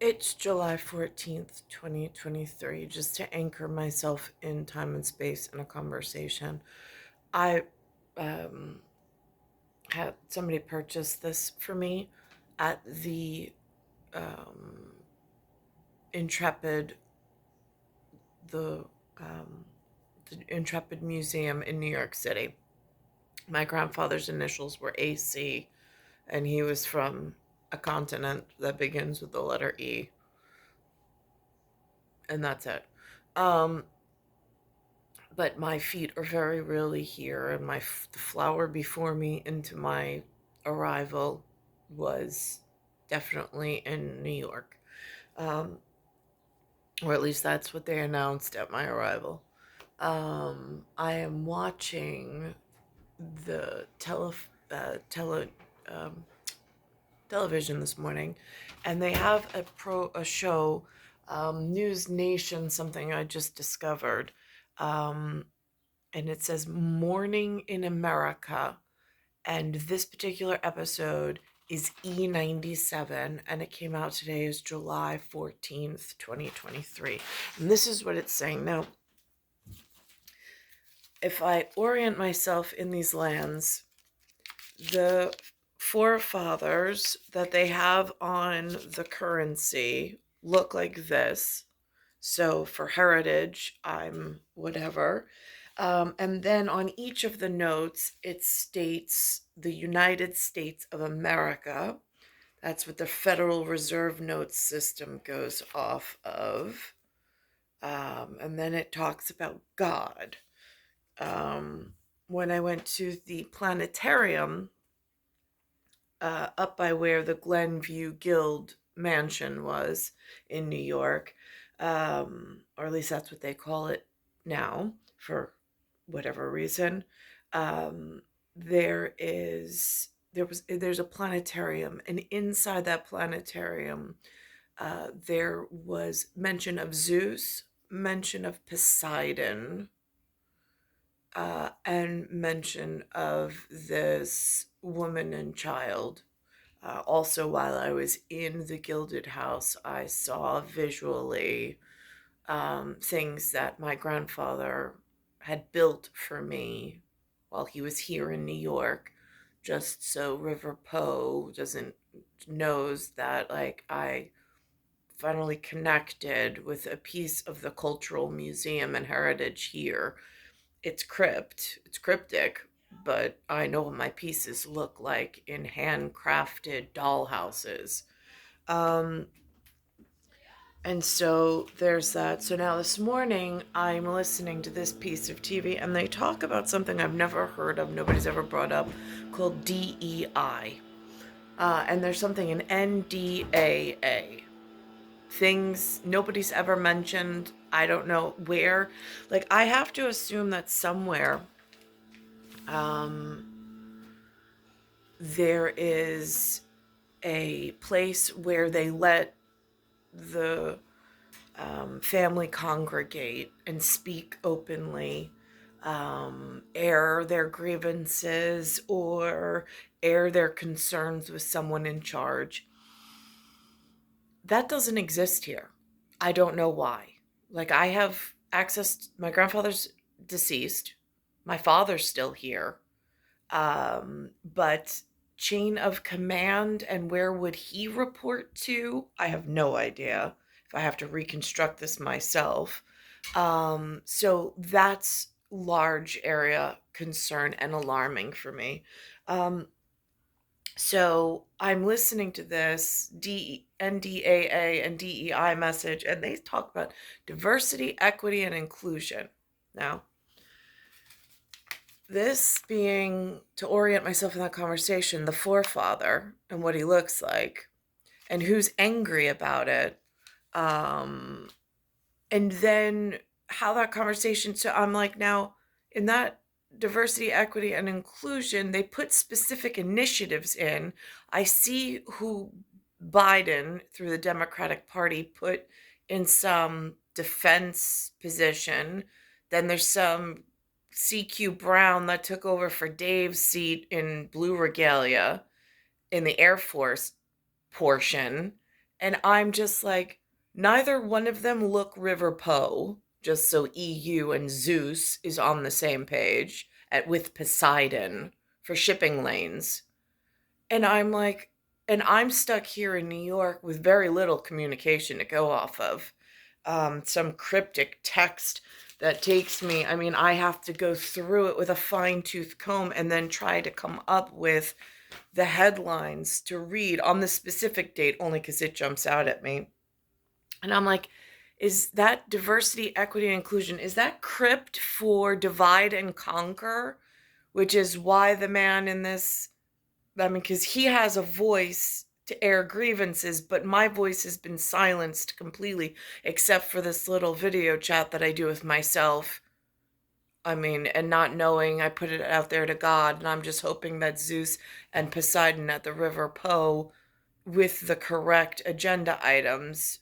It's July 14th, 2023, just to anchor myself in time and space in a conversation. I um, had somebody purchase this for me at um, Intrepid, the, um, the Intrepid Museum in New York City. My grandfather's initials were AC, and he was from a continent that begins with the letter E, and that's it. Um, but my feet are very rarely here, and the flower before me into my arrival was definitely in New York, um, or at least that's what they announced at my arrival. I am watching the tele um, television this morning, and they have a show, News Nation, something I just discovered. Um, and it says Morning in America. And this particular episode is E97, and it came out today as July 14th, 2023. And this is what it's saying. Now, if I orient myself in these lands, the forefathers that they have on the currency look like this. So for heritage, I'm whatever. And then on each of the notes, it states the United States of America. That's what the Federal Reserve note system goes off of. And then it talks about God. When I went to the planetarium up by where the Glenview Guild Mansion was in New York, or at least that's what they call it now for whatever reason. Um, there's a planetarium, and inside that planetarium, there was mention of Zeus, mention of Poseidon, and mention of this woman and child. Also, while I was in the Gilded House, I saw visually things that my grandfather had built for me while he was here in New York, just so River Poe doesn't knows that like I finally connected with a piece of the cultural museum and heritage here. It's cryptic, but I know what my pieces look like in handcrafted dollhouses. Um, and so there's that. So now this morning, I'm listening to this piece of TV, and they talk about something I've never heard of, nobody's ever brought up, called DEI. And there's something in NDAA. Things nobody's ever mentioned. I don't know where. Like, I have to assume that somewhere there is a place where they let the family congregate and speak openly, air their grievances or air their concerns with someone in charge. That doesn't exist here. I don't know why. Like, I have access, my grandfather's deceased, my father's still here. But chain of command and where would he report to? I have no idea if I have to reconstruct this myself. So that's large area concern and alarming for me. Um, so I'm listening to this NDAA and DEI message, and they talk about diversity, equity, and inclusion. Now, this being to orient myself in that conversation, the forefather and what he looks like and who's angry about it. Um, and then how that conversation, so I'm like, now in that diversity, equity, and inclusion, they put specific initiatives in. I see who Biden, through the Democratic Party, put in some defense position. Then there's some CQ Brown that took over for Dave's seat in Blue Regalia in the Air Force portion. And I'm just like, neither one of them look River Poe, just so EU and Zeus is on the same page with Poseidon for shipping lanes. And I'm like, and I'm stuck here in New York with very little communication to go off of. Some cryptic text that takes me, I mean, I have to go through it with a fine tooth comb and then try to come up with the headlines to read on the specific date only because it jumps out at me. And I'm like, is that diversity, equity, and inclusion? Is that crypt for divide and conquer? Which is why the man in this, I mean, because he has a voice to air grievances, but my voice has been silenced completely, except for this little video chat that I do with myself. I mean, and not knowing, I put it out there to God, and I'm just hoping that Zeus and Poseidon at the River Po, with the correct agenda items,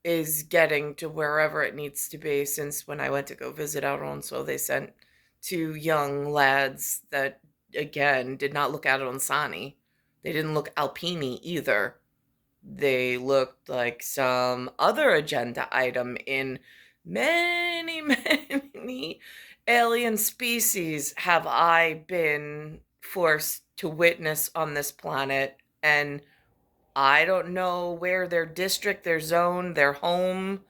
is getting to wherever it needs to be. Since when I went to go visit Alonso, they sent two young lads that, again, did not look Alonsani. They didn't look Alpini either. They looked like some other agenda item in many, many alien species have I been forced to witness on this planet. And I don't know where their district, their zone, their home,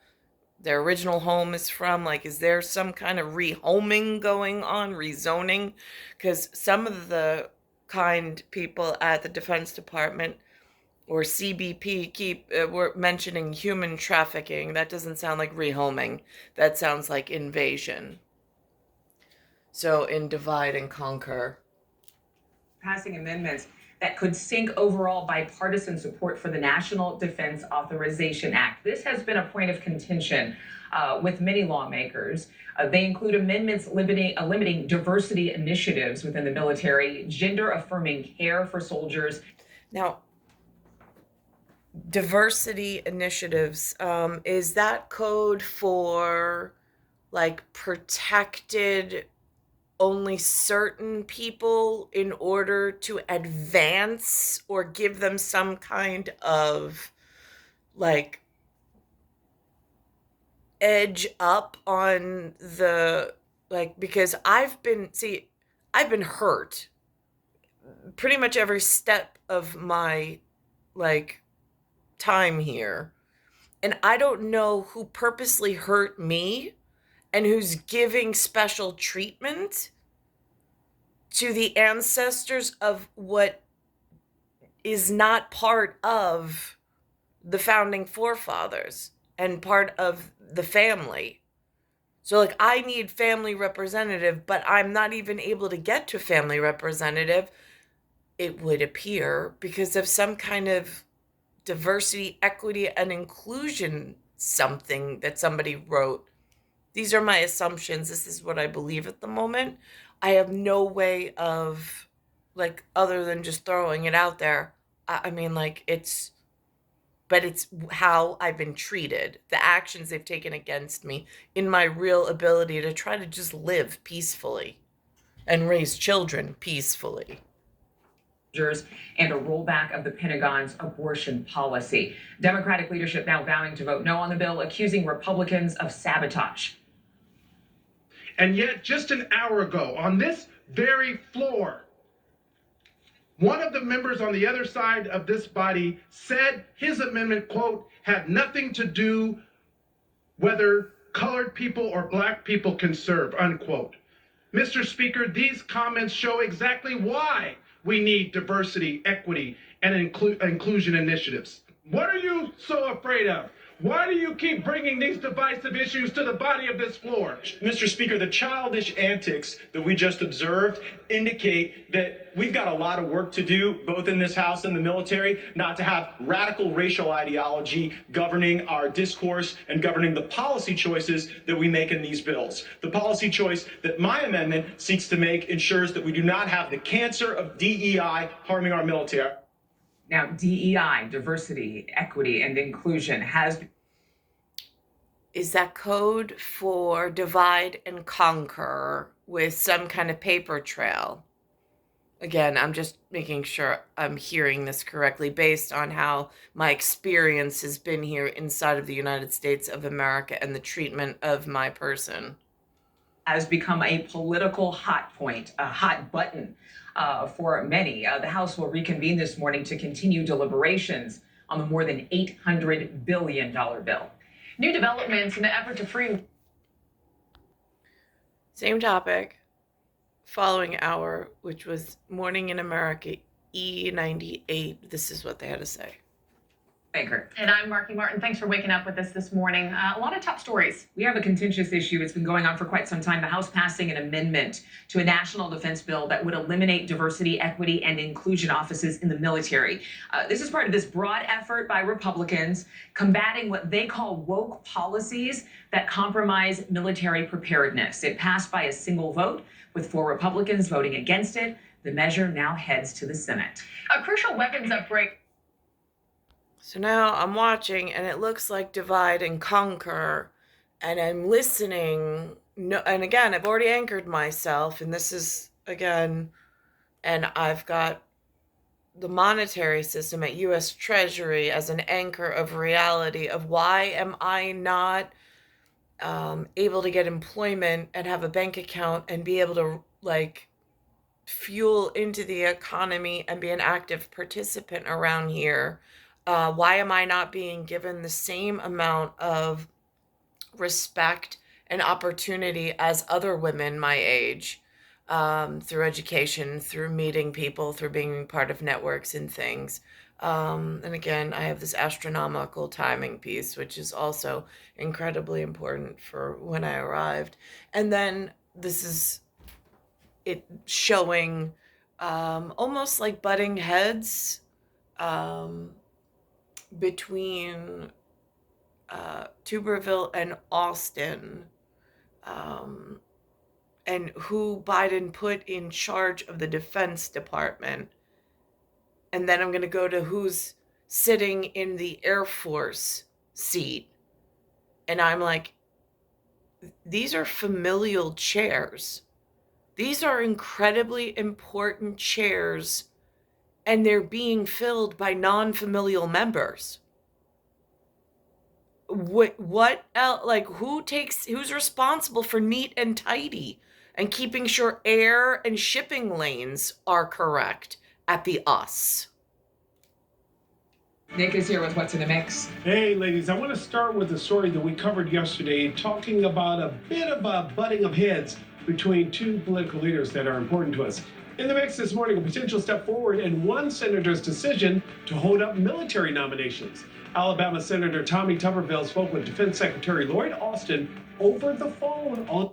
their original home is from. Like, is there some kind of rehoming going on, rezoning? Because some of the kind people at the Defense Department or CBP keep were mentioning human trafficking. That doesn't sound like rehoming. That sounds like invasion. So in divide and conquer. Passing amendments that could sink overall bipartisan support for the National Defense Authorization Act. This has been a point of contention with many lawmakers. They include amendments limiting diversity initiatives within the military, gender affirming care for soldiers. Now, diversity initiatives, is that code for like protected only certain people in order to advance or give them some kind of like edge up on the, like, because I've been hurt pretty much every step of my like time here, and I don't know who purposely hurt me and who's giving special treatment to the ancestors of what is not part of the founding forefathers and part of the family. So, like, I need family representative, but I'm not even able to get to family representative, it would appear, because of some kind of diversity, equity, and inclusion something that somebody wrote. These are my assumptions. This is what I believe at the moment. I have no way of, like, other than just throwing it out there. I mean, like, but it's how I've been treated, the actions they've taken against me in my real ability to try to just live peacefully and raise children peacefully. And a rollback of the Pentagon's abortion policy. Democratic leadership now vowing to vote no on the bill, accusing Republicans of sabotage. And yet, just an hour ago, on this very floor, one of the members on the other side of this body said his amendment, quote, had nothing to do whether colored people or black people can serve, unquote. Mr. Speaker, these comments show exactly why we need diversity, equity, and inclusion initiatives. What are you so afraid of? Why do you keep bringing these divisive issues to the body of this floor? Mr. Speaker, the childish antics that we just observed indicate that we've got a lot of work to do, both in this House and the military, not to have radical racial ideology governing our discourse and governing the policy choices that we make in these bills. The policy choice that my amendment seeks to make ensures that we do not have the cancer of DEI harming our military. Now, DEI, diversity, equity, and inclusion is that code for divide and conquer with some kind of paper trail? again, I'm just making sure I'm hearing this correctly based on how my experience has been here inside of the United States of America and the treatment of my person. Has become a political hot point, a hot button for many. The House will reconvene this morning to continue deliberations on the more than $800 billion bill. New developments in the effort to free. Same topic, following hour, which was Morning in America, E98. This is what they had to say. Banker. And I'm Marky Martin. Thanks for waking up with us this morning. A lot of top stories. We have a contentious issue. It's been going on for quite some time. The House passing an amendment to a national defense bill that would eliminate diversity, equity, and inclusion offices in the military. This is part of this broad effort by Republicans combating what they call woke policies that compromise military preparedness. It passed by a single vote, with 4 Republicans voting against it. The measure now heads to the Senate. A crucial weapons upgrade. So now I'm watching, and it looks like Divide and Conquer, and I'm listening. No, and again, I've already anchored myself, and this is, again, and I've got the monetary system at U.S. Treasury as an anchor of reality of why am I not able to get employment and have a bank account and be able to, like, fuel into the economy and be an active participant around here. Why am I not being given the same amount of respect and opportunity as other women my age, through education, through meeting people, through being part of networks and things? And again, I have this astronomical timing piece, which is also incredibly important for when I arrived. And then this is it showing almost like butting heads between Tuberville and Austin, and who Biden put in charge of the Defense Department. And then I'm going to go to who's sitting in the Air Force seat. And I'm like, these are familial chairs. These are incredibly important chairs, and they're being filled by non-familial members. What else? Like, who's responsible for neat and tidy and keeping sure air and shipping lanes are correct at the US? Nick is here with what's in the mix. Hey, ladies, I want to start with a story that we covered yesterday, talking about a bit of a butting of heads between 2 political leaders that are important to us. In the mix this morning, a potential step forward in one senator's decision to hold up military nominations. Alabama Senator Tommy Tuberville spoke with Defense Secretary Lloyd Austin over the phone on.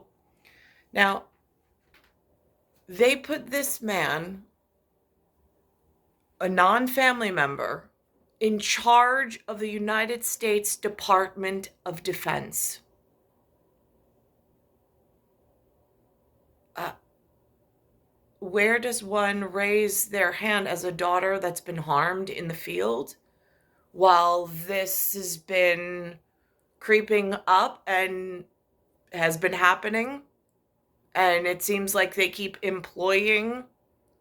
Now, they put this man, a non-family member, in charge of the United States Department of Defense. Where does one raise their hand as a daughter that's been harmed in the field while this has been creeping up and has been happening? And it seems like they keep employing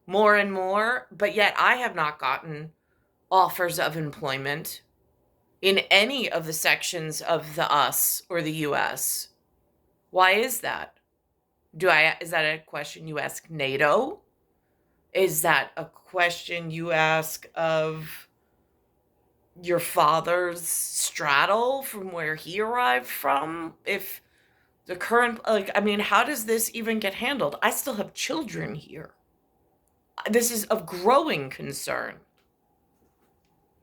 more and more, but yet I have not gotten offers of employment in any of the sections of the US or the US. Why is that? Is that a question you ask NATO? Is that a question you ask of your father's straddle from where he arrived from? If the current, how does this even get handled? I still have children here. This is of growing concern.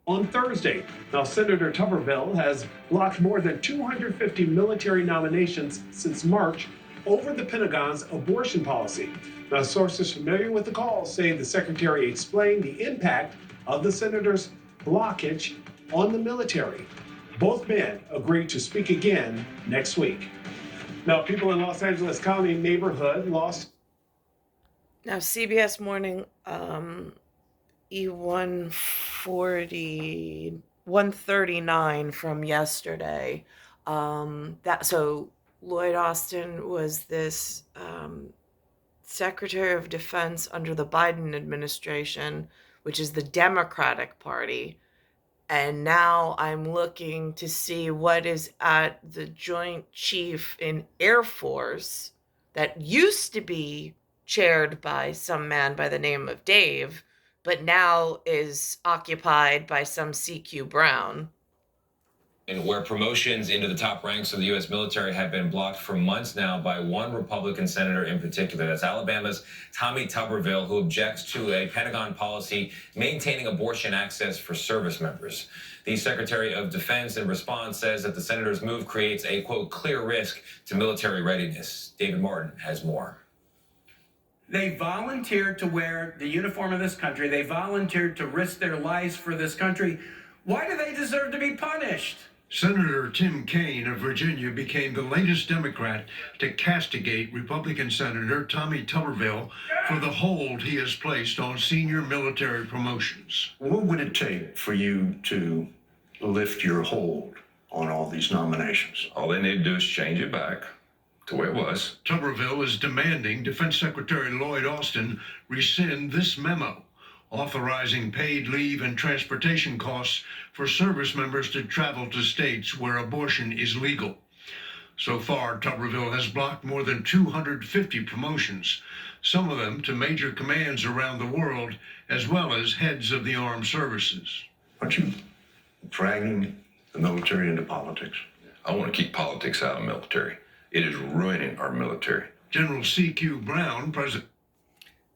On Thursday, now Senator Tuberville has blocked more than 250 military nominations since March over the Pentagon's abortion policy. Now, sources familiar with the call say the secretary explained the impact of the senator's blockage on the military. Both men agreed to speak again next week. Now, people in Los Angeles County neighborhood lost. Now, CBS Morning, E140, 139 from yesterday. So Lloyd Austin was this Secretary of Defense under the Biden administration, which is the Democratic Party. And now I'm looking to see what is at the Joint Chief in Air Force that used to be chaired by some man by the name of Dave, but now is occupied by some CQ Brown. And where promotions into the top ranks of the U.S. military have been blocked for months now by one Republican senator in particular. That's Alabama's Tommy Tuberville, who objects to a Pentagon policy maintaining abortion access for service members. The Secretary of Defense, in response, says that the senator's move creates a, quote, clear risk to military readiness. David Martin has more. They volunteered to wear the uniform of this country. They volunteered to risk their lives for this country. Why do they deserve to be punished? Senator Tim Kaine of Virginia became the latest Democrat to castigate Republican Senator Tommy Tuberville for the hold he has placed on senior military promotions. What would it take for you to lift your hold on all these nominations? All they need to do is change it back to where it was. Tuberville is demanding Defense Secretary Lloyd Austin rescind this memo authorizing paid leave and transportation costs for service members to travel to states where abortion is legal. So far, Tuberville has blocked more than 250 promotions, some of them to major commands around the world, as well as heads of the armed services. Aren't you dragging the military into politics? I want to keep politics out of the military. It is ruining our military. General C.Q. Brown, President.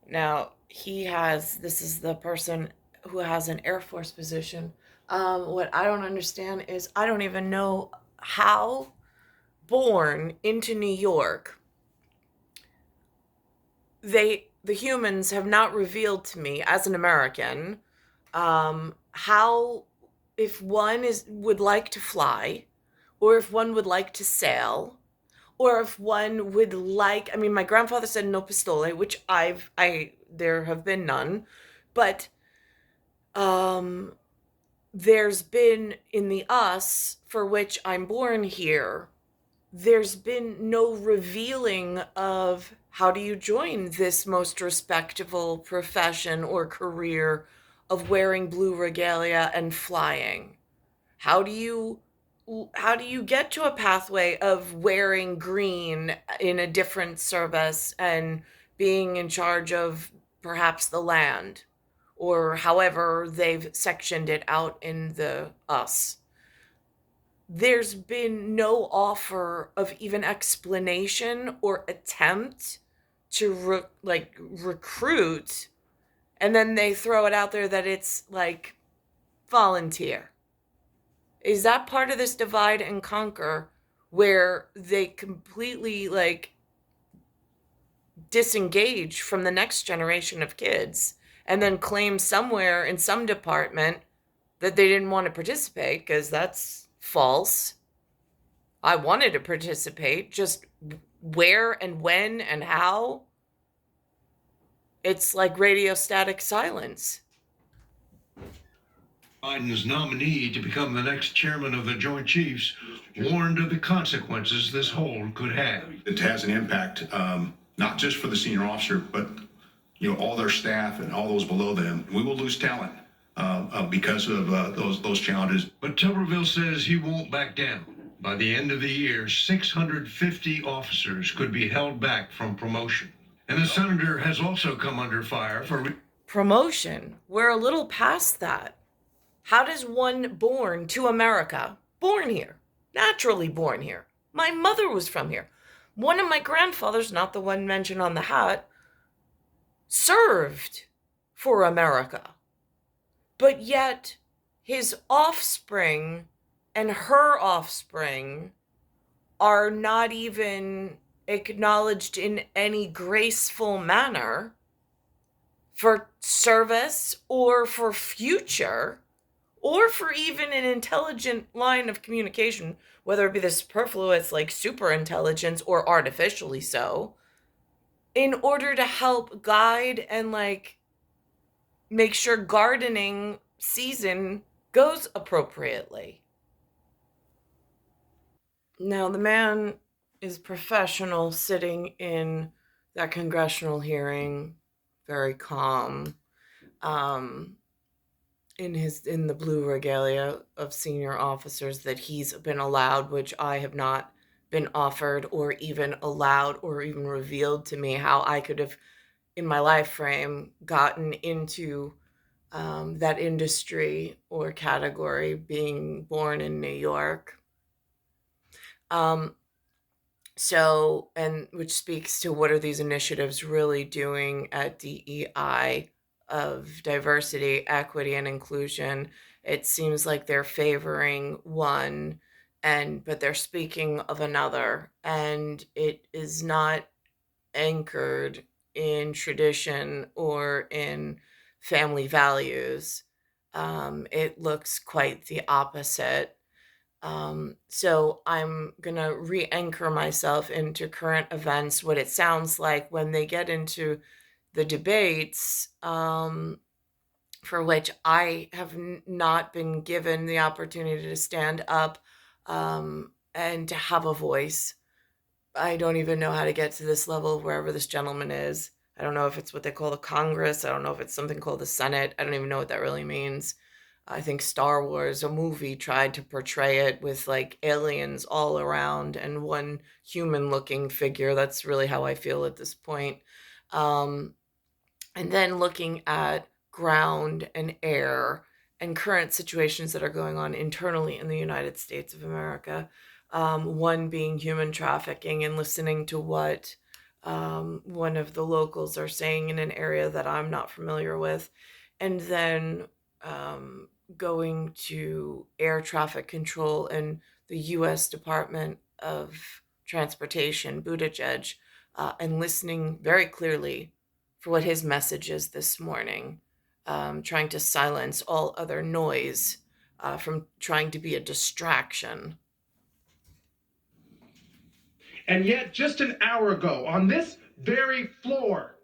Now, this is the person who has an Air Force position. What I don't understand is I don't even know how, born into New York, the humans have not revealed to me as an American how, if one would like to fly, or if one would like to sail, or if one would like, I mean, my grandfather said no pistole, which there have been none, but there's been in the us for which I'm born here, there's been no revealing of how do you join this most respectable profession or career of wearing blue regalia and flying. How do you get to a pathway of wearing green in a different service and being in charge of perhaps the land, or however they've sectioned it out in the us? There's been no offer of even explanation or attempt to recruit, and then they throw it out there that it's like volunteer. Is that part of this divide and conquer where they completely disengage from the next generation of kids and then claim somewhere in some department that they didn't want to participate? Because that's false. I wanted to participate, just where and when and how, it's like radio static silence. Biden's nominee to become the next chairman of the Joint Chiefs warned of the consequences this hold could have. It has an impact, not just for the senior officer, but all their staff and all those below them. We will lose talent because of those challenges. But Tuberville says he won't back down. By the end of the year, 650 officers could be held back from promotion. And the senator has also come under fire for promotion. We're a little past that. How does one born to America, born here, naturally born here? My mother was from here. One of my grandfathers, not the one mentioned on the hat, served for America. But yet his offspring and her offspring are not even acknowledged in any graceful manner for service or for future, or for even an intelligent line of communication, whether it be the superfluous like super intelligence or artificially so, in order to help guide and make sure gardening season goes appropriately. Now, the man is professional sitting in that congressional hearing, very calm, um, in the blue regalia of senior officers that he's been allowed, which I have not been offered or even allowed or even revealed to me how I could have, in my life frame, gotten into that industry or category, being born in New York. Um, and which speaks to what are these initiatives really doing at DEI of diversity, equity, and inclusion. It seems like they're favoring one, but they're speaking of another, and it is not anchored in tradition or in family values. It looks quite the opposite. So I'm gonna re-anchor myself into current events, what it sounds like when they get into the debates, for which I have not been given the opportunity to stand up and to have a voice. I don't even know how to get to this level wherever this gentleman is. I don't know if it's what they call the Congress. I don't know if it's something called the Senate. I don't even know what that really means. I think Star Wars, a movie, tried to portray it with like aliens all around and one human looking figure. That's really how I feel at this point. Um, and then looking at ground and air and current situations that are going on internally in the United States of America. One being human trafficking, and listening to what one of the locals are saying in an area that I'm not familiar with. And then going to air traffic control and the U.S. Department of Transportation, Buttigieg, and listening very clearly for what his message is this morning, trying to silence all other noise from trying to be a distraction. And yet, just an hour ago, on this very floor,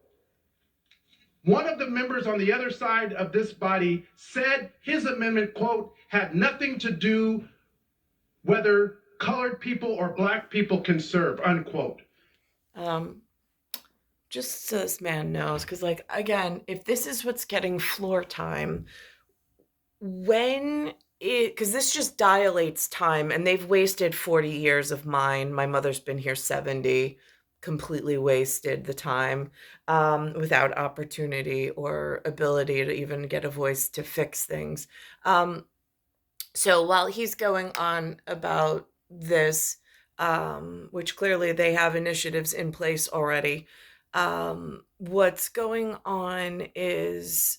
one of the members on the other side of this body said his amendment, quote, had nothing to do whether colored people or black people can serve, unquote. Just so this man knows, because, like, again, if this is what's getting floor time, because this just dilates time, and they've wasted 40 years of mine. My mother's been here 70, completely wasted the time, without opportunity or ability to even get a voice to fix things. So while he's going on about this, which clearly they have initiatives in place already, what's going on is,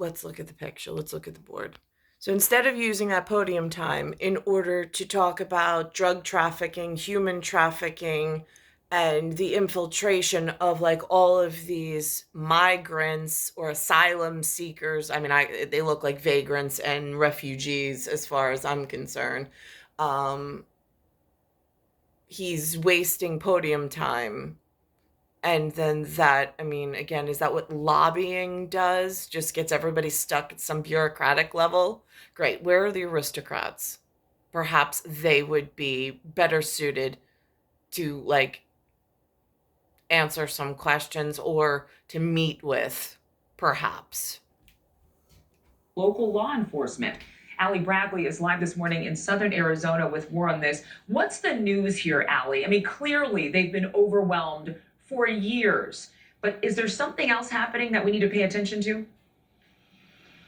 let's look at the picture. Let's look at the board. So instead of using that podium time in order to talk about drug trafficking, human trafficking, and the infiltration of like all of these migrants or asylum seekers, I mean, they look like vagrants and refugees as far as I'm concerned. He's wasting podium time. And then that, I mean, again, is that what lobbying does? Just gets everybody stuck at some bureaucratic level? Great. Where are the aristocrats? Perhaps they would be better suited to, like, answer some questions or to meet with, perhaps. Local law enforcement. Allie Bradley is live this morning in southern Arizona with more on this. What's the news here, Allie? I mean, clearly they've been overwhelmed for years, but is there something else happening that we need to pay attention to?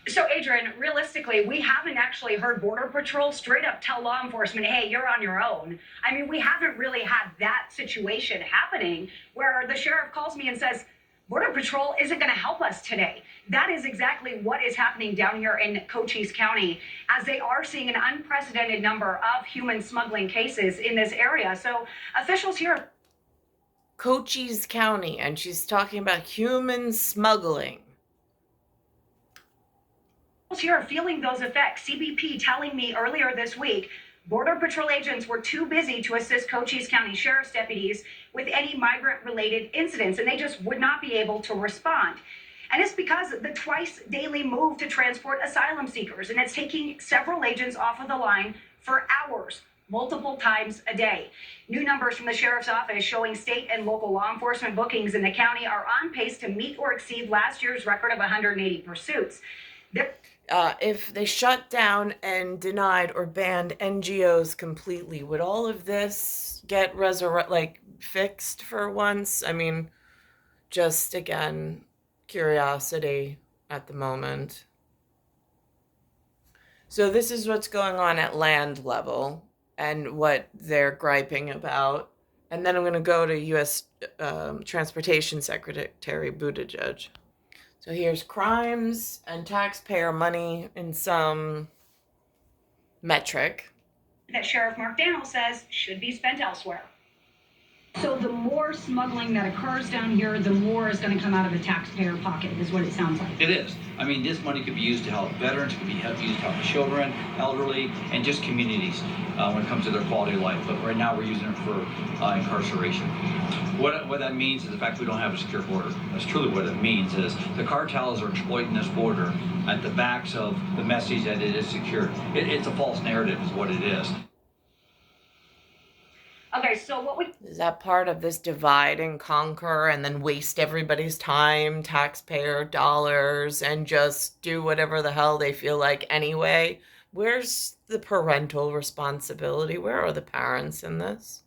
So, Adrian, realistically, we haven't actually heard Border Patrol straight up tell law enforcement, hey, you're on your own. I mean, we haven't really had that situation happening where the sheriff calls me and says, Border Patrol isn't going to help us today. That is exactly what is happening down here in Cochise County, as they are seeing an unprecedented number of human smuggling cases in this area. So officials here... Cochise County, and she's talking about human smuggling. Here are feeling those effects. CBP telling me earlier this week, Border Patrol agents were too busy to assist Cochise County Sheriff's deputies with any migrant-related incidents, and they just would not be able to respond. And it's because the twice daily move to transport asylum seekers, and it's taking several agents off of the line for hours, multiple times a day. New numbers from the sheriff's office showing state and local law enforcement bookings in the county are on pace to meet or exceed last year's record of 180 pursuits. If they shut down and denied or banned NGOs completely, would all of this get fixed for once? I mean, just again, curiosity at the moment. So this is what's going on at land level and what they're griping about. And then I'm going to go to U.S. Transportation Secretary Buttigieg. So here's crimes and taxpayer money in some metric that Sheriff Mark Daniel says should be spent elsewhere. So the more smuggling that occurs down here, the more is going to come out of the taxpayer pocket, is what it sounds like. It is. I mean, this money could be used to help veterans, could be used to help children, elderly, and just communities when it comes to their quality of life. But right now we're using it for incarceration. What that means is the fact we don't have a secure border. That's truly what it means is the cartels are exploiting this border at the backs of the message that it is secure. It's a false narrative is what it is. Okay, so what we... Is that part of this divide and conquer and then waste everybody's time, taxpayer dollars, and just do whatever the hell they feel like anyway? Where's the parental responsibility? Where are the parents in this?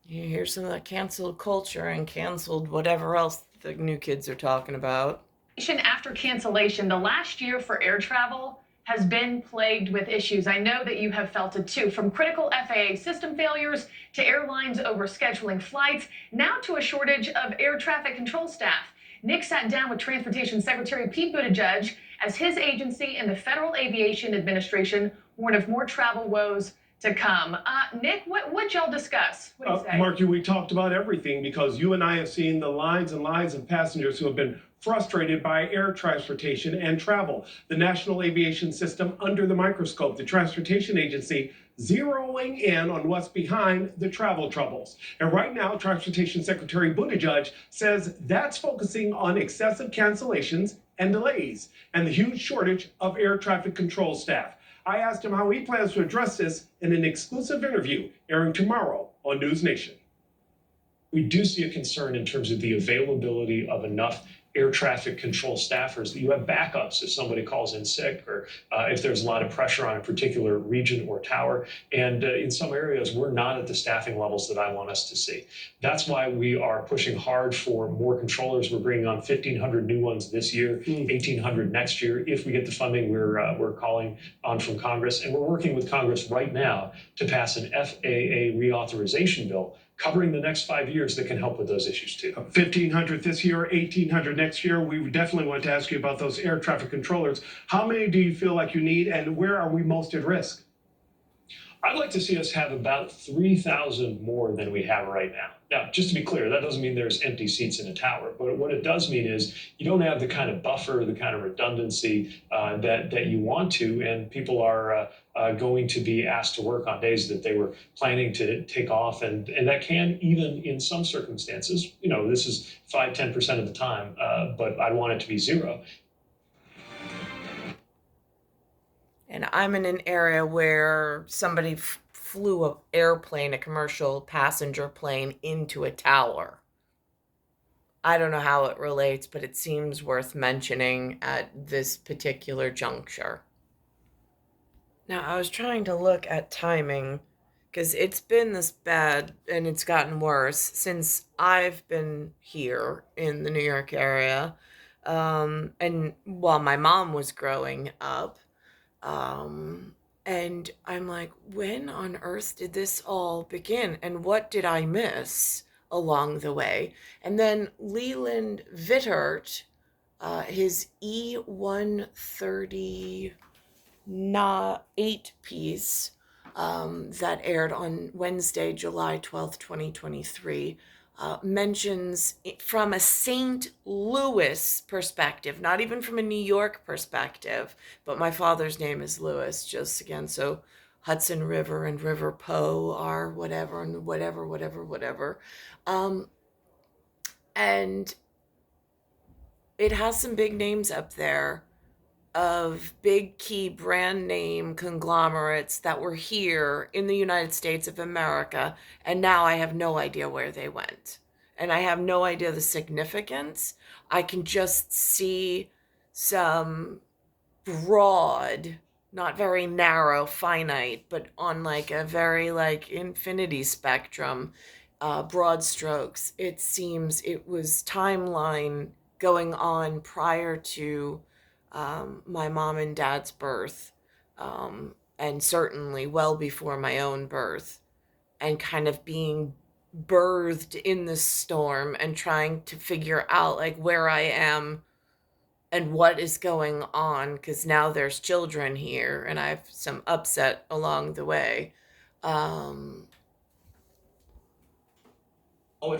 You hear some of that canceled culture and canceled whatever else the new kids are talking about. After cancellation, the last year for air travel has been plagued with issues. I know that you have felt it too, from critical FAA system failures to airlines overscheduling flights, now to a shortage of air traffic control staff. Nick sat down with Transportation Secretary Pete Buttigieg as his agency and the Federal Aviation Administration warn of more travel woes to come. Nick, what'd y'all discuss? What do you say? Mark, we talked about everything because you and I have seen the lines and lines of passengers who have been frustrated by air transportation and travel. The National Aviation System under the microscope, the Transportation Agency zeroing in on what's behind the travel troubles. And right now, Transportation Secretary Buttigieg says that's focusing on excessive cancellations and delays and the huge shortage of air traffic control staff. I asked him how he plans to address this in an exclusive interview airing tomorrow on News Nation. We do see a concern in terms of the availability of enough air traffic control staffers, that you have backups if somebody calls in sick or if there's a lot of pressure on a particular region or tower. And in some areas, we're not at the staffing levels that I want us to see. That's why we are pushing hard for more controllers. We're bringing on 1,500 new ones this year, 1,800 next year. If we get the funding we're calling on from Congress. And we're working with Congress right now to pass an FAA reauthorization bill covering the next 5 years that can help with those issues too. 1,500 this year, 1,800 next year. We definitely want to ask you about those air traffic controllers. How many do you feel like you need, and where are we most at risk? I'd like to see us have about 3,000 more than we have right now. Now, just to be clear, that doesn't mean there's empty seats in a tower, but what it does mean is you don't have the kind of buffer, the kind of redundancy that you want to, and people are going to be asked to work on days that they were planning to take off, and that can, even in some circumstances, this is 5-10% of the time, but I want it to be zero. And I'm in an area where somebody flew an airplane, a commercial passenger plane, into a tower. I don't know how it relates, but it seems worth mentioning at this particular juncture. Now, I was trying to look at timing because it's been this bad and it's gotten worse since I've been here in the New York area. And while my mom was growing up, and I'm like, when on earth did this all begin? And what did I miss along the way? And then Leland Vittert, his E138 piece, that aired on Wednesday, July 12th, 2023, mentions from a St. Louis perspective, not even from a New York perspective, but my father's name is Louis, just again, so Hudson River and River Poe are whatever, and whatever. And it has some big names up there of big key brand name conglomerates that were here in the United States of America, and now I have no idea where they went. And I have no idea the significance. I can just see some broad, not very narrow, finite, but on like a very like infinity spectrum, broad strokes. It seems it was timeline going on prior to my mom and dad's birth, and certainly well before my own birth, and kind of being birthed in this storm and trying to figure out like where I am and what is going on, because now there's children here and I have some upset along the way. If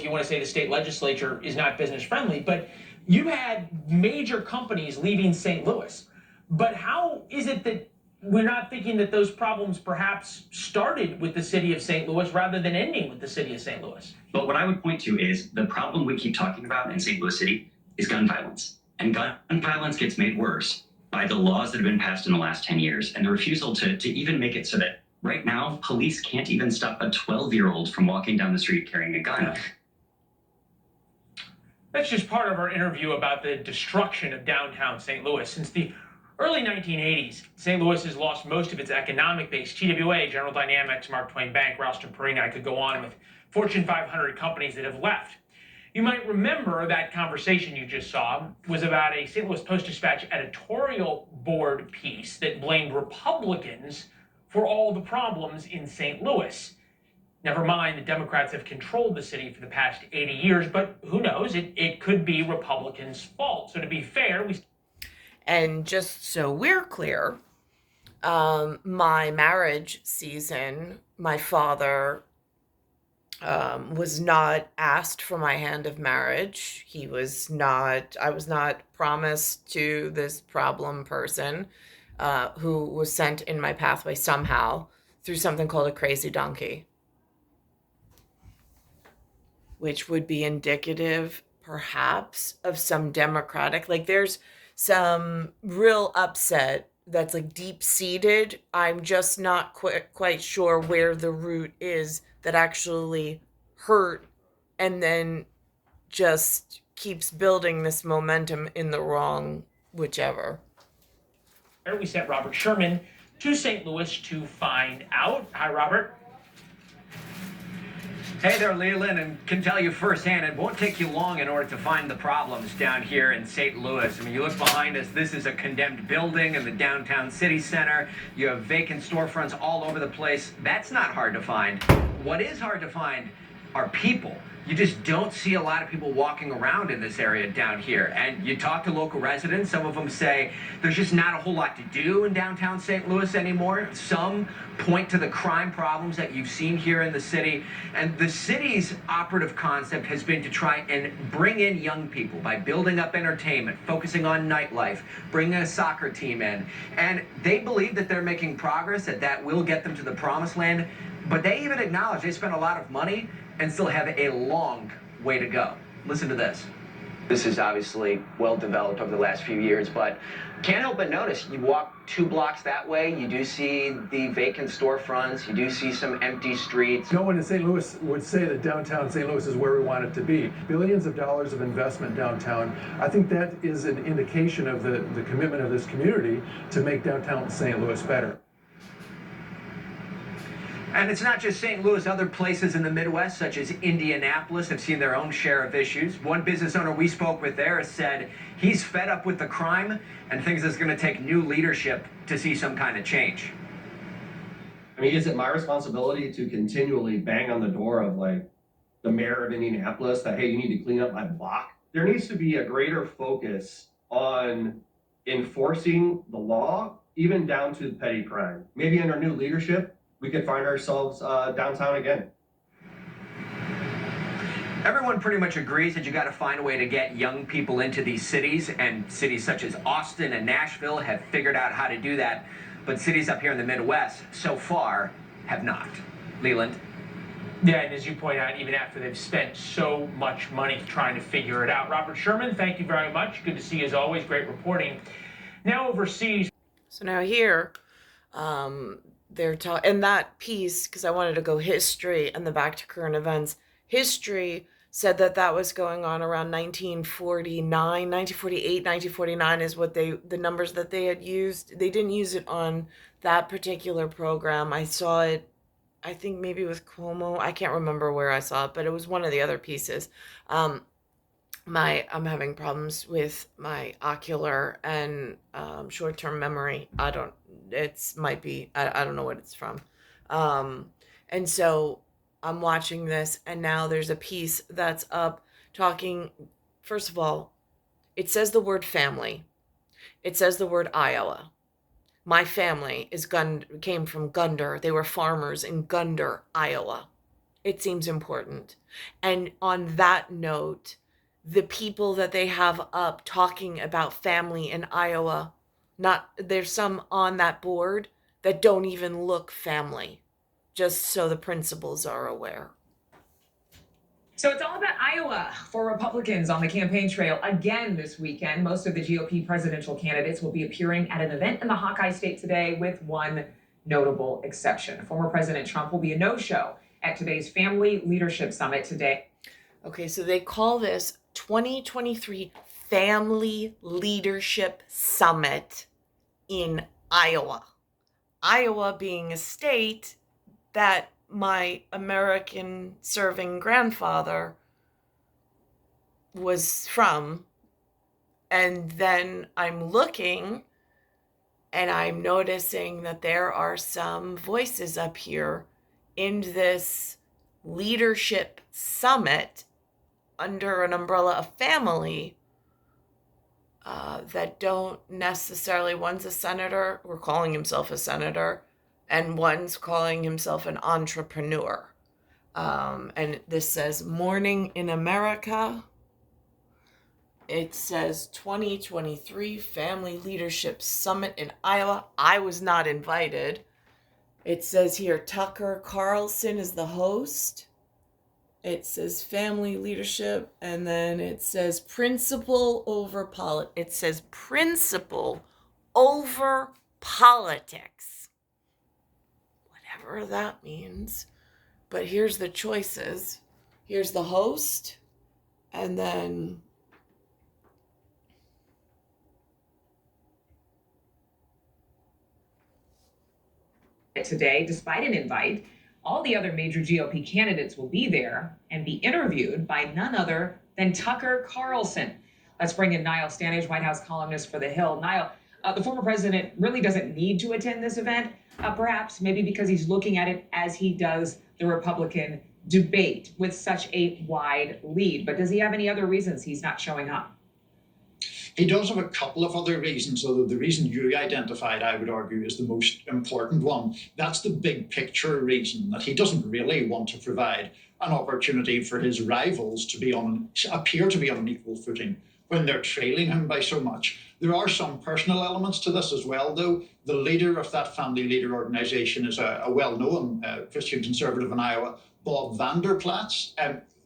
you want to say the state legislature is not business friendly, but you had major companies leaving St. Louis. But how is it that we're not thinking that those problems perhaps started with the city of St. Louis rather than ending with the city of St. Louis? But what I would point to is the problem we keep talking about in St. Louis City is gun violence. And gun violence gets made worse by the laws that have been passed in the last 10 years and the refusal to even make it so that right now police can't even stop a 12-year-old from walking down the street carrying a gun. That's just part of our interview about the destruction of downtown St. Louis. Since the early 1980s, St. Louis has lost most of its economic base. TWA, General Dynamics, Mark Twain Bank, Ralston Purina, I could go on with Fortune 500 companies that have left. You might remember that conversation you just saw was about a St. Louis Post-Dispatch editorial board piece that blamed Republicans for all the problems in St. Louis. Never mind, the Democrats have controlled the city for the past 80 years, but who knows? It could be Republicans' fault. So to be fair, And just so we're clear, my marriage season, my father was not asked for my hand of marriage. I was not promised to this problem person who was sent in my pathway somehow through something called a crazy donkey, which would be indicative perhaps of some democratic, like there's some real upset that's like deep seated. I'm just not quite sure where the root is that actually hurt and then just keeps building this momentum in the wrong whichever. we sent Robert Sherman to St. Louis to find out. Hi, Robert. Hey there, Leland, and can tell you firsthand, it won't take you long in order to find the problems down here in St. Louis. I mean, you look behind us, this is a condemned building in the downtown city center. You have vacant storefronts all over the place. That's not hard to find. What is hard to find are people. You just don't see a lot of people walking around in this area down here. And you talk to local residents, some of them say there's just not a whole lot to do in downtown St. Louis anymore. Some point to the crime problems that you've seen here in the city. And the city's operative concept has been to try and bring in young people by building up entertainment, focusing on nightlife, bringing a soccer team in. And they believe that they're making progress, that will get them to the promised land. But they even acknowledge they spent a lot of money and still have a long way to go. Listen to this. This is obviously well developed over the last few years, but can't help but notice, you walk 2 blocks that way, you do see the vacant storefronts, you do see some empty streets. No one in St. Louis would say that downtown St. Louis is where we want it to be. Billions of dollars of investment downtown. I think that is an indication of the commitment of this community to make downtown St. Louis better. And it's not just St. Louis. Other places in the Midwest, such as Indianapolis, have seen their own share of issues. One business owner we spoke with there said he's fed up with the crime and thinks it's going to take new leadership to see some kind of change. I mean, is it my responsibility to continually bang on the door of like the mayor of Indianapolis that, hey, you need to clean up my block? There needs to be a greater focus on enforcing the law, even down to petty crime. Maybe under new leadership, we could find ourselves downtown again. Everyone pretty much agrees that you got to find a way to get young people into these cities, and cities such as Austin and Nashville have figured out how to do that, but cities up here in the Midwest so far have not. Leland? Yeah, and as you point out, even after they've spent so much money trying to figure it out. Robert Sherman, thank you very much. Good to see you as always. Great reporting. Now overseas. So now here, they're talking in that piece, because I wanted to go history and then back to current events. History said that that was going on around 1949, 1948, 1949 is what the numbers that they had used. They didn't use it on that particular program. I saw it, I think maybe with Cuomo. I can't remember where I saw it, but it was one of the other pieces. I'm having problems with my ocular and short-term memory. I don't know what it's from. And so I'm watching this, and now there's a piece that's up talking. First of all, it says the word family. It says the word Iowa. My family came from Gunder. They were farmers in Gunder, Iowa. It seems important. And on that note, the people that they have up talking about family in Iowa, there's some on that board that don't even look family, just so the principals are aware. So it's all about Iowa for Republicans on the campaign trail again this weekend. Most of the GOP presidential candidates will be appearing at an event in the Hawkeye State today, with one notable exception. Former President Trump will be a no-show at today's Family Leadership Summit today. Okay, so they call this 2023 Family Leadership Summit in Iowa. Iowa being a state that my American serving grandfather was from. And then I'm looking and I'm noticing that there are some voices up here in this leadership summit under an umbrella of family that don't necessarily, one's a senator, or calling himself a senator, and one's calling himself an entrepreneur. And this says Morning in America. It says 2023 Family Leadership Summit in Iowa. I was not invited. It says here Tucker Carlson is the host. It says family leadership, and then it says principle over politics. It says principle over politics. Whatever that means. But here's the choices. Here's the host, and then today, despite an invite, all the other major GOP candidates will be there and be interviewed by none other than Tucker Carlson. Let's bring in Niall Stanage, White House columnist for The Hill. Niall, the former president really doesn't need to attend this event, perhaps maybe because he's looking at it as he does the Republican debate with such a wide lead. But does he have any other reasons he's not showing up? He does have a couple of other reasons, although the reason you identified, I would argue, is the most important one. That's the big picture reason, that he doesn't really want to provide an opportunity for his rivals to appear to be on an equal footing when they're trailing him by so much. There are some personal elements to this as well, though. The leader of that family leader organization is a well-known Christian conservative in Iowa, Bob Vander Plaats.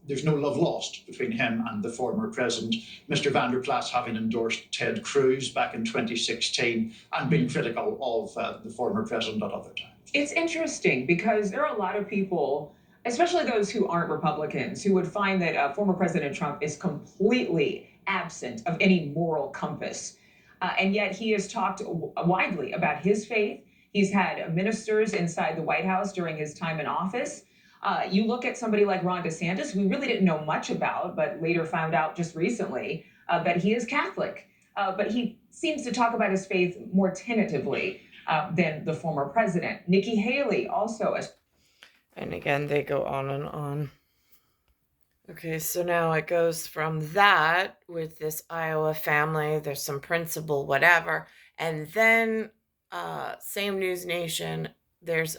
There's no love lost between him and the former president, Mr. Vander Plaats having endorsed Ted Cruz back in 2016 and been critical of the former president at other times. It's interesting because there are a lot of people, especially those who aren't Republicans, who would find that former President Trump is completely absent of any moral compass. And yet he has talked widely about his faith. He's had ministers inside the White House during his time in office. You look at somebody like Ron DeSantis, we really didn't know much about, but later found out just recently that he is Catholic. But he seems to talk about his faith more tentatively than the former president. Nikki Haley also. And again, they go on and on. Okay, so now it goes from that with this Iowa family. There's some principle, whatever. And then same News Nation, there's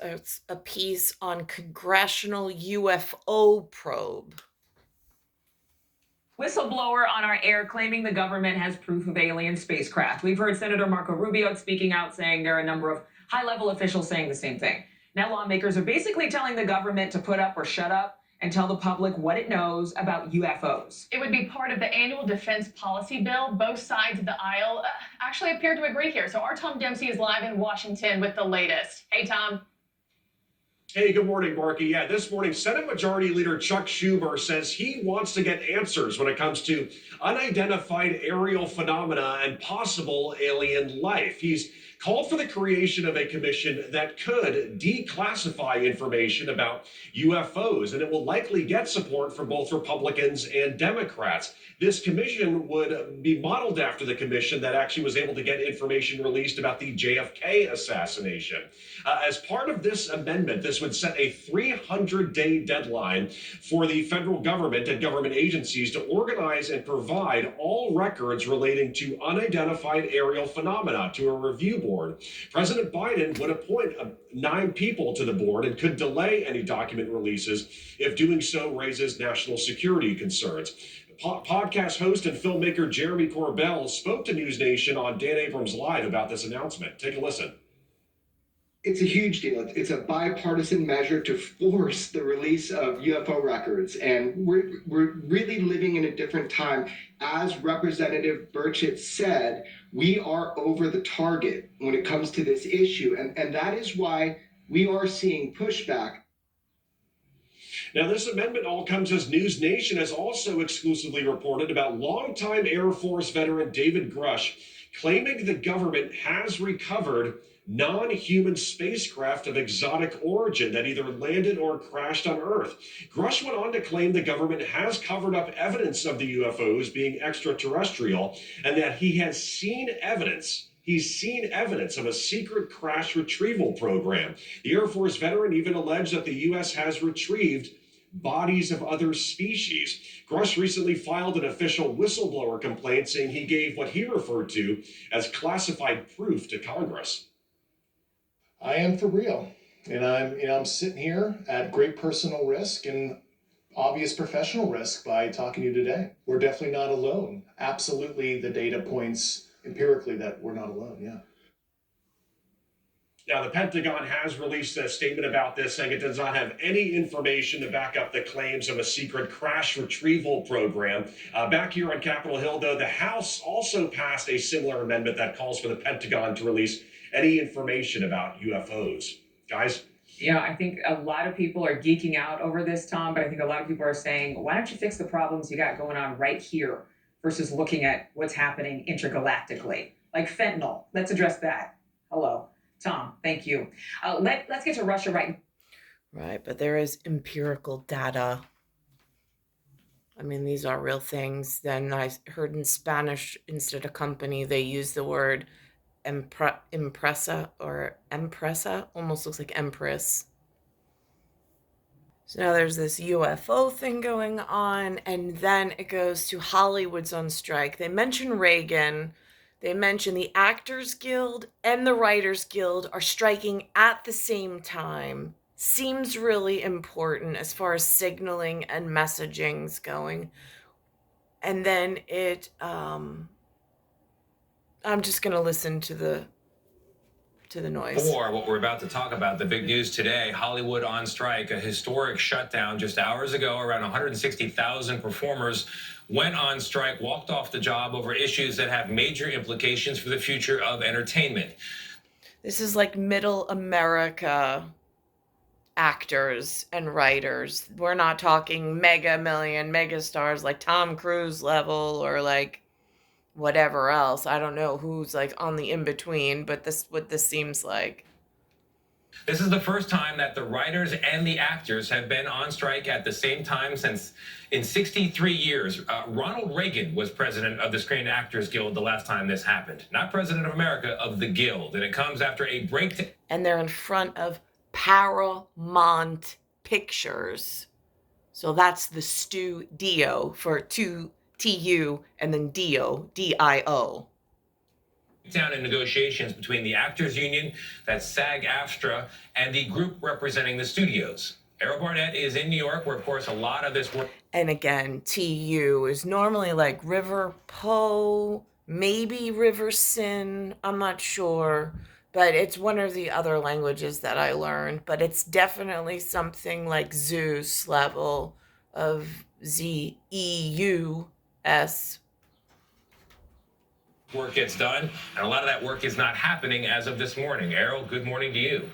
a piece on congressional UFO probe. Whistleblower on our air claiming the government has proof of alien spacecraft. We've heard Senator Marco Rubio speaking out, saying there are a number of high-level officials saying the same thing. Now lawmakers are basically telling the government to put up or shut up, and tell the public what it knows about UFOs. It would be part of the annual defense policy bill. Both sides of the aisle actually appear to agree here. So our Tom Dempsey is live in Washington with the latest. Hey, Tom. Hey, good morning, Marky. Yeah, this morning, Senate Majority Leader Chuck Schumer says he wants to get answers when it comes to unidentified aerial phenomena and possible alien life. He's called for the creation of a commission that could declassify information about UFOs, and it will likely get support from both Republicans and Democrats. This commission would be modeled after the commission that actually was able to get information released about the JFK assassination. As part of this amendment, this would set a 300-day deadline for the federal government and government agencies to organize and provide all records relating to unidentified aerial phenomena to a review board. President Biden would appoint 9 people to the board and could delay any document releases if doing so raises national security concerns. Podcast host and filmmaker Jeremy Corbell spoke to News Nation on Dan Abrams Live about this announcement. Take a listen. It's a huge deal. It's a bipartisan measure to force the release of UFO records. And we're really living in a different time. As Representative Burchett said, we are over the target when it comes to this issue. And that is why we are seeing pushback. Now, this amendment all comes as News Nation has also exclusively reported about longtime Air Force veteran David Grush claiming the government has recovered non-human spacecraft of exotic origin that either landed or crashed on Earth. Grush went on to claim the government has covered up evidence of the UFOs being extraterrestrial and that he has seen evidence. He's seen evidence of a secret crash retrieval program. The Air Force veteran even alleged that the U.S. has retrieved bodies of other species. Grush recently filed an official whistleblower complaint saying he gave what he referred to as classified proof to Congress. I am for real, and I'm sitting here at great personal risk and obvious professional risk by talking to you today. We're definitely not alone. Absolutely, the data points empirically that we're not alone. Yeah. Now, the Pentagon has released a statement about this, saying it does not have any information to back up the claims of a secret crash retrieval program. Back here on Capitol Hill, though, the House also passed a similar amendment that calls for the Pentagon to release any information about UFOs. Guys? Yeah, I think a lot of people are geeking out over this, Tom, but I think a lot of people are saying, why don't you fix the problems you got going on right here versus looking at what's happening intergalactically? Like fentanyl. Let's address that. Hello. Tom, thank you. Let's get to Russia right. Right, but there is empirical data. I mean, these are real things. Then I heard in Spanish, instead of company, they use the word impresa or empresa, almost looks like empress. So now there's this UFO thing going on, and then it goes to Hollywood's on strike. They mention Reagan. They mention the Actors Guild and the Writers Guild are striking at the same time. Seems really important as far as signaling and messaging's going. And then I'm just going to listen to the noise. For what we're about to talk about, the big news today, Hollywood on strike, a historic shutdown just hours ago. Around 160,000 performers went on strike, walked off the job over issues that have major implications for the future of entertainment. This is like middle America actors and writers. We're not talking mega stars like Tom Cruise level or like whatever else. I don't know who's like on the in-between, but this what this seems like. This is the first time that the writers and the actors have been on strike at the same time since in 63 years. Ronald Reagan was president of the Screen Actors Guild the last time this happened. Not president of America, of the Guild. And it comes after a break. And they're in front of Paramount Pictures. So that's the studio for TU and then DIO. Down in negotiations between the Actors Union, that's SAG-AFTRA, and the group representing the studios. Errol Barnett is in New York, where, of course, a lot of this work... And again, TU is normally like River Po, maybe River Sin, I'm not sure. but it's one of the other languages that I learned, but it's definitely something like Zeus level of Zeus. Work gets done, and a lot of that work is not happening as of this morning. Errol, good morning to you.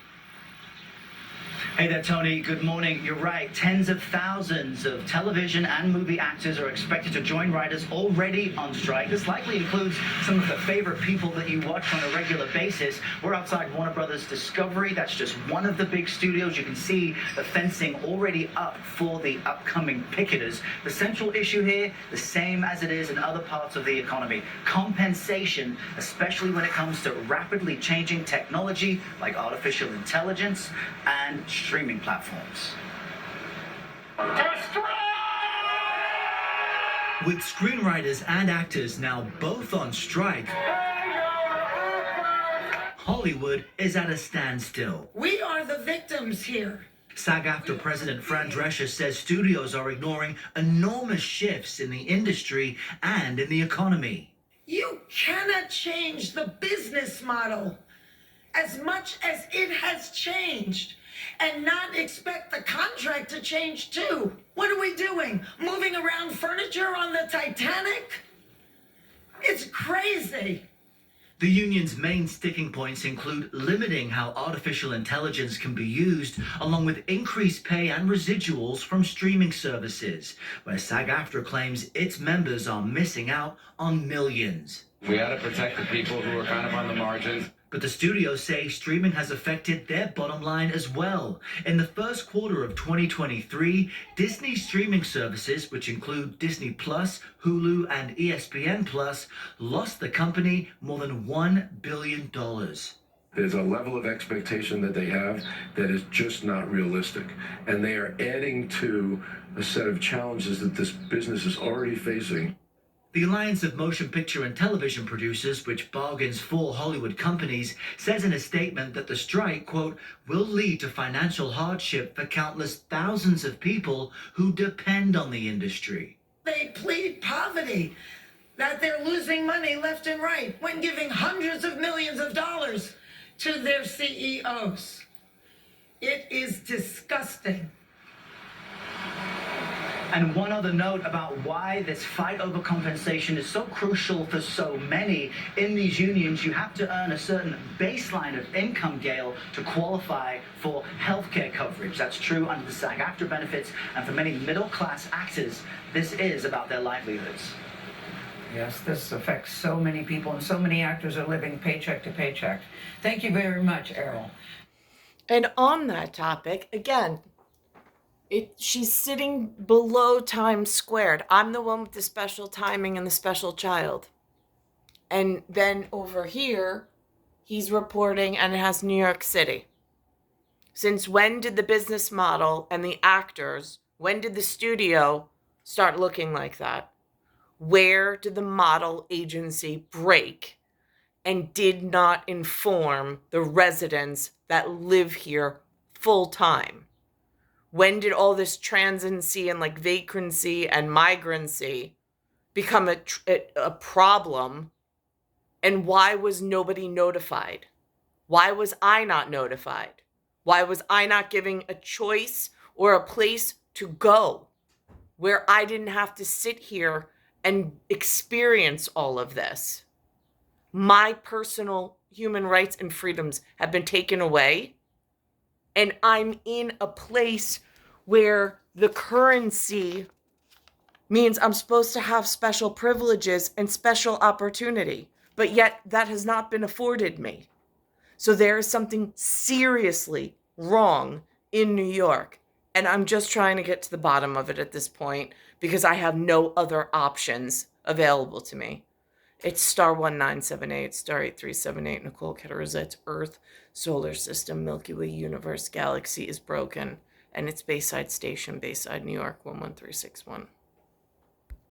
Hey there, Tony. Good morning. You're right. Tens of thousands of television and movie actors are expected to join writers already on strike. This likely includes some of the favorite people that you watch on a regular basis. We're outside Warner Brothers Discovery. That's just one of the big studios. You can see the fencing already up for the upcoming picketers. The central issue here, the same as it is in other parts of the economy. Compensation, especially when it comes to rapidly changing technology like artificial intelligence and streaming platforms. With screenwriters and actors now both on strike, Hollywood is at a standstill. We are the victims here. SAG-AFTRA President Fran Drescher says studios are ignoring enormous shifts in the industry and in the economy. You cannot change the business model as much as it has changed and not expect the contract to change too. What are we doing? Moving around furniture on the Titanic? It's crazy. The union's main sticking points include limiting how artificial intelligence can be used, along with increased pay and residuals from streaming services, where SAG-AFTRA claims its members are missing out on millions. We ought to protect the people who are kind of on the margins. But the studios say streaming has affected their bottom line as well. In the first quarter of 2023, Disney streaming services, which include Disney Plus, Hulu, and ESPN Plus, lost the company more than $1 billion. There's a level of expectation that they have that is just not realistic. And they are adding to a set of challenges that this business is already facing. The Alliance of Motion Picture and Television Producers, which bargains for Hollywood companies, says in a statement that the strike, quote, will lead to financial hardship for countless thousands of people who depend on the industry. They plead poverty, that they're losing money left and right when giving hundreds of millions of dollars to their CEOs. It is disgusting. And one other note about why this fight over compensation is so crucial for so many. In these unions, you have to earn a certain baseline of income, Gail, to qualify for healthcare coverage. That's true under the SAG-AFTRA benefits, and for many middle-class actors, this is about their livelihoods. Yes, this affects so many people, and so many actors are living paycheck to paycheck. Thank you very much, Errol. And on that topic, again, she's sitting below Times Squared. I'm the one with the special timing and the special child. And then over here, he's reporting, and it has New York City. Since when did the business model and the actors, when did the studio start looking like that? Where did the model agency break and did not inform the residents that live here full time? When did all this transiency and like vagrancy and migrancy become a problem? And why was nobody notified? Why was I not notified? Why was I not giving a choice or a place to go where I didn't have to sit here and experience all of this? My personal human rights and freedoms have been taken away. And I'm in a place where the currency means I'm supposed to have special privileges and special opportunity, but yet that has not been afforded me. So there is something seriously wrong in New York, and I'm just trying to get to the bottom of it at this point because I have no other options available to me. It's star 1978, star 8378, Nicole, Cattaruzza. It's Earth, Solar System, Milky Way, Universe, Galaxy is broken. And it's Bayside Station, Bayside, New York, 11361.